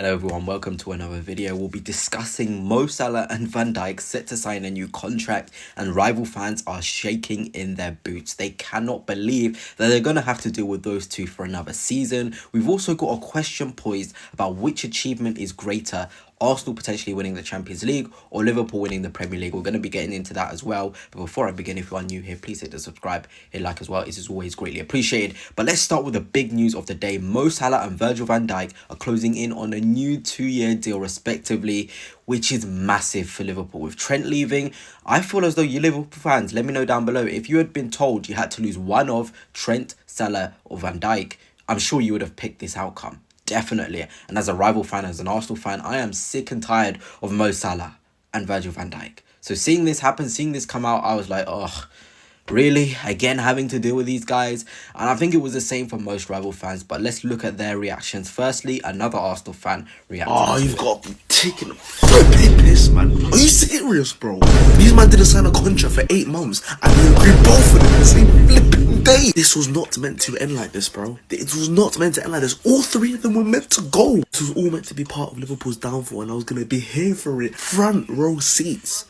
Hello everyone, welcome to another video. We'll be discussing Mo Salah and Van Dijk set to sign a new contract, and rival fans are shaking in their boots. They cannot believe that they're going to have to deal with those two for another season. We've also got a question poised about which achievement is greater, Arsenal potentially winning the Champions League or Liverpool winning the Premier League. We're going to be getting into that as well. But before I begin, if you are new here, please hit the subscribe, hit like as well. It is always greatly appreciated. But let's start with the big news of the day. Mo Salah and Virgil van Dijk are closing in on a new 2-year deal respectively, which is massive for Liverpool. With Trent leaving, I feel as though you Liverpool fans, let me know down below. If you had been told you had to lose one of Trent, Salah or Van Dijk, I'm sure you would have picked this outcome. Definitely. And as a rival fan, as an Arsenal fan, I am sick and tired of Mo Salah and Virgil van Dijk. So seeing this happen, seeing this come out, I was like, oh, really? Again, having to deal with these guys? And I think it was the same for most rival fans, but let's look at their reactions. Firstly, another Arsenal fan reacted. Oh, you've got to be taking a flipping piss, man. Are you serious, bro? These man didn't sign a contract for 8 months and they agreed both of them the same flipping day. This was not meant to end like this, bro. It was not meant to end like this. All 3 of them were meant to go. This was all meant to be part of Liverpool's downfall, and I was going to be here for it. Front row seats.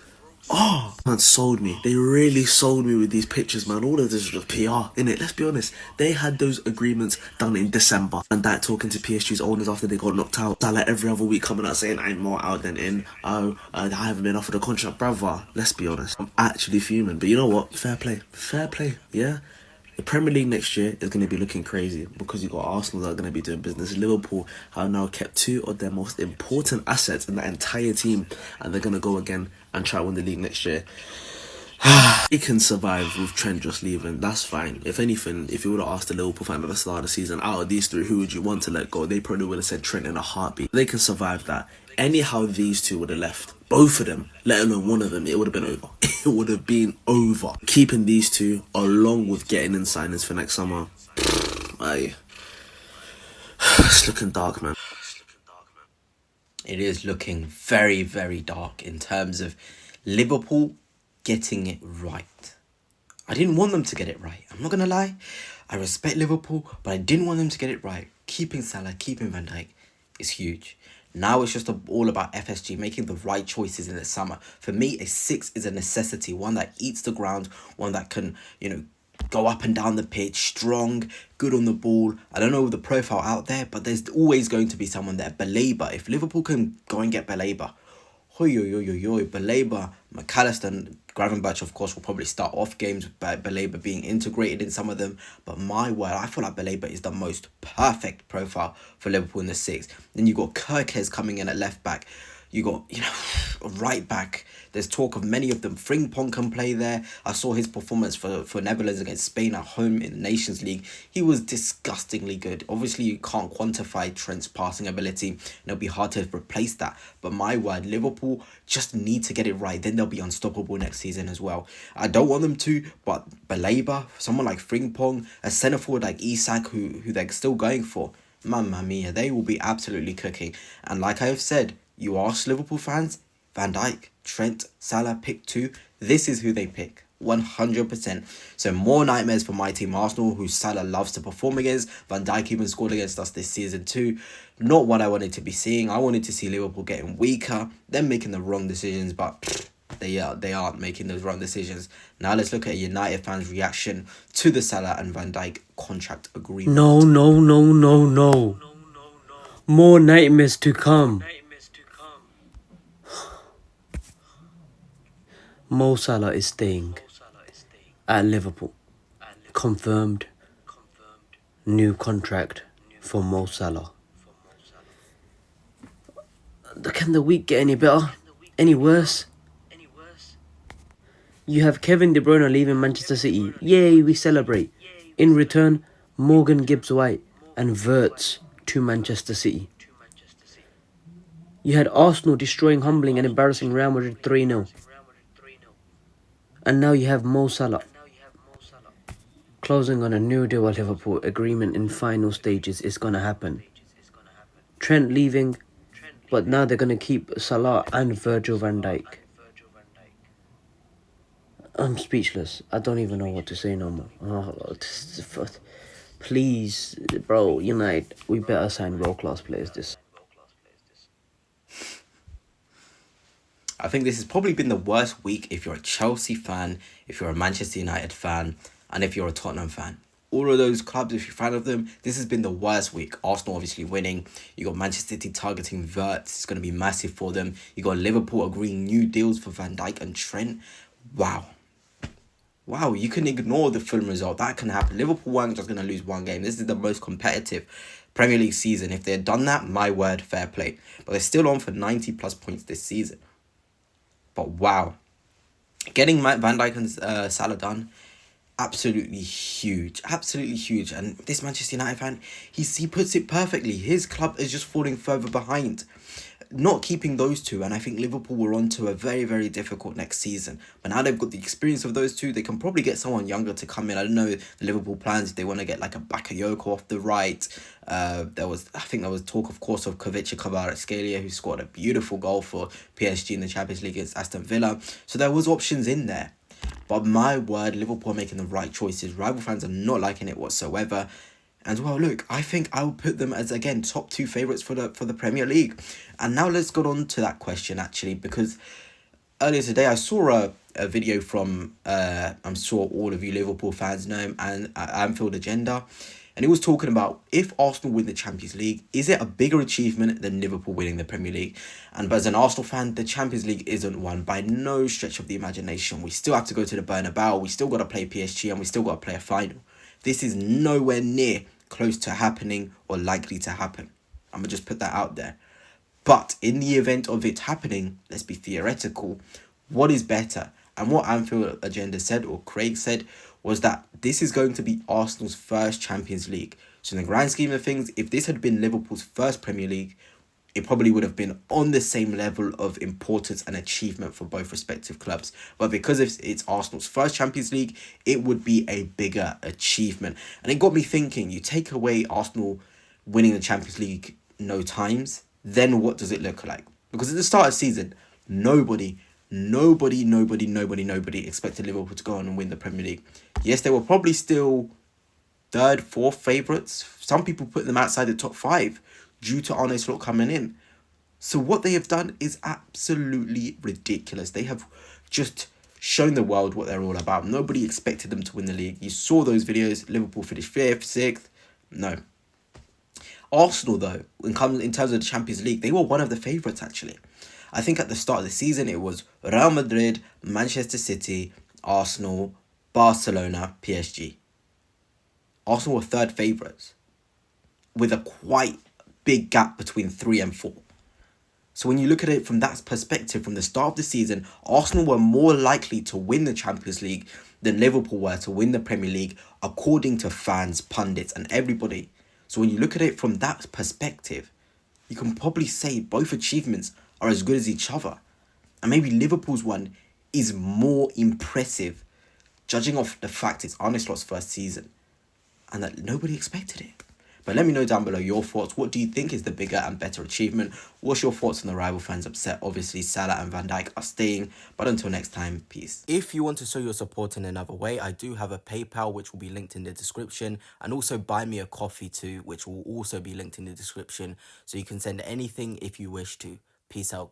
Oh, man, sold me. They really sold me with these pictures, man. All of this was PR, innit? Let's be honest. They had those agreements done in December. And that talking to PSG's owners after they got knocked out. Salah every other week coming out saying, I'm more out than in. Oh, I haven't been offered a contract, brother. Let's be honest. I'm actually fuming. But you know what? Fair play. Fair play, yeah? The Premier League next year is going to be looking crazy because you've got Arsenal that are going to be doing business. Liverpool have now kept 2 of their most important assets in the entire team, and they're going to go again and try to win the league next year. He can survive with Trent just leaving. That's fine. If anything, if you would have asked the Liverpool fan at the start of the season, out of these 3, who would you want to let go? They probably would have said Trent in a heartbeat. They can survive that. Anyhow, these 2 would have left. Both of them, let alone one of them, it would have been over. It would have been over. Keeping these 2, along with getting in signings for next summer, it's looking dark, man. It is looking very, very dark in terms of Liverpool getting it right. I didn't want them to get it right. I'm not going to lie. I respect Liverpool, but I didn't want them to get it right. Keeping Salah, keeping Van Dijk is huge. Now it's just all about FSG making the right choices in the summer. For me, a 6 is a necessity. One that eats the ground. One that can, go up and down the pitch. Strong, good on the ball. I don't know the profile out there, but there's always going to be someone there. Belabor. If Liverpool can go and get Belabor. Belabor, McAllister and Gravenberch, of course, will probably start off games with Belabor being integrated in some of them. But my word, I feel like Belabor is the most perfect profile for Liverpool in the 6. Then you got Kirkes coming in at left back. You got, right back. There's talk of many of them. Frimpong can play there. I saw his performance for Netherlands against Spain at home in the Nations League. He was disgustingly good. Obviously, you can't quantify Trent's passing ability, and it'll be hard to replace that. But my word, Liverpool just need to get it right. Then they'll be unstoppable next season as well. I don't want them to, but Belabor, someone like Frimpong, a centre forward like Isak, who they're still going for, mamma mia, they will be absolutely cooking. And like I have said, you ask Liverpool fans, Van Dijk, Trent, Salah, pick 2. This is who they pick. 100%. So more nightmares for my team Arsenal, who Salah loves to perform against. Van Dijk even scored against us this season too. Not what I wanted to be seeing. I wanted to see Liverpool getting weaker, them making the wrong decisions, but they aren't making those wrong decisions. Now let's look at United fans' reaction to the Salah and Van Dijk contract agreement. No. More nightmares to come. Mo Salah is staying at Liverpool. Confirmed new contract for Mo Salah. Can the week get any better? Any worse? You have Kevin De Bruyne leaving Manchester City. Yay, we celebrate. In return, Morgan Gibbs-White and Wirtz to Manchester City. You had Arsenal destroying, humbling and embarrassing Real Madrid 3-0. And now you have Mo Salah closing on a new deal at Liverpool. Agreement in final stages is going to happen. Trent leaving, but now they're going to keep Salah and Virgil van Dijk. I'm speechless. I don't even know what to say no more. Please, bro, United, we better sign world-class players this. I think this has probably been the worst week if you're a Chelsea fan, if you're a Manchester United fan, and if you're a Tottenham fan. All of those clubs, if you're a fan of them, this has been the worst week. Arsenal obviously winning. You got Manchester City targeting Wirtz. It's going to be massive for them. You got Liverpool agreeing new deals for Van Dijk and Trent. Wow. Wow, you can ignore the Fulham result. That can happen. Liverpool weren't just going to lose one game. This is the most competitive Premier League season. If they had done that, my word, fair play. But they're still on for 90 plus points this season. But wow. Getting Van Dijk and Salah done, absolutely huge. Absolutely huge. And this Manchester United fan, he puts it perfectly. His club is just falling further behind. Not keeping those two, and I think Liverpool were on to a very, very difficult next season. But now they've got the experience of those two, they can probably get someone younger to come in. I don't know the Liverpool plans if they want to get like a Bakayoko off the right. I think there was talk, of course, of Kovic Kvaratskhelia, who scored a beautiful goal for PSG in the Champions League against Aston Villa. So there was options in there. But my word, Liverpool are making the right choices. Rival fans are not liking it whatsoever. And well, look, I think I would put them as, again, top two favourites for the Premier League. And now let's get on to that question, actually, because earlier today I saw a video from, I'm sure all of you Liverpool fans know him, and Anfield Agenda. And he was talking about, if Arsenal win the Champions League, is it a bigger achievement than Liverpool winning the Premier League? And as an Arsenal fan, the Champions League isn't one by no stretch of the imagination. We still have to go to the Bernabeu, we still got to play PSG, and we still got to play a final. This is nowhere near close to happening or likely to happen. I'm going to just put that out there. But in the event of it happening, let's be theoretical, what is better? And what Anfield Agenda said, or Craig said, was that this is going to be Arsenal's first Champions League. So in the grand scheme of things, if this had been Liverpool's first Premier League, it probably would have been on the same level of importance and achievement for both respective clubs. But because it's Arsenal's first Champions League, it would be a bigger achievement. And it got me thinking, you take away Arsenal winning the Champions League no times, then what does it look like? Because at the start of the season, nobody expected Liverpool to go on and win the Premier League. Yes, they were probably still third, fourth favourites. Some people put them outside the top five due to Arne Slot coming in. So what they have done is absolutely ridiculous. They have just shown the world what they're all about. Nobody expected them to win the league. You saw those videos. Liverpool finished 5th, 6th. No. Arsenal, though, in terms of the Champions League, they were one of the favourites, actually. I think at the start of the season, it was Real Madrid, Manchester City, Arsenal, Barcelona, PSG. Arsenal were third favourites, with a quite big gap between 3 and 4. So when you look at it from that perspective, from the start of the season, Arsenal were more likely to win the Champions League than Liverpool were to win the Premier League, according to fans, pundits, and everybody. So when you look at it from that perspective, you can probably say both achievements are as good as each other. And maybe Liverpool's one is more impressive, judging off the fact it's Arne Slot's first season and that nobody expected it. But let me know down below your thoughts. What do you think is the bigger and better achievement? What's your thoughts on the rival fans upset? Obviously, Salah and Van Dijk are staying. But until next time, peace. If you want to show your support in another way, I do have a PayPal, which will be linked in the description. And also buy me a coffee too, which will also be linked in the description. So you can send anything if you wish to. Peace out.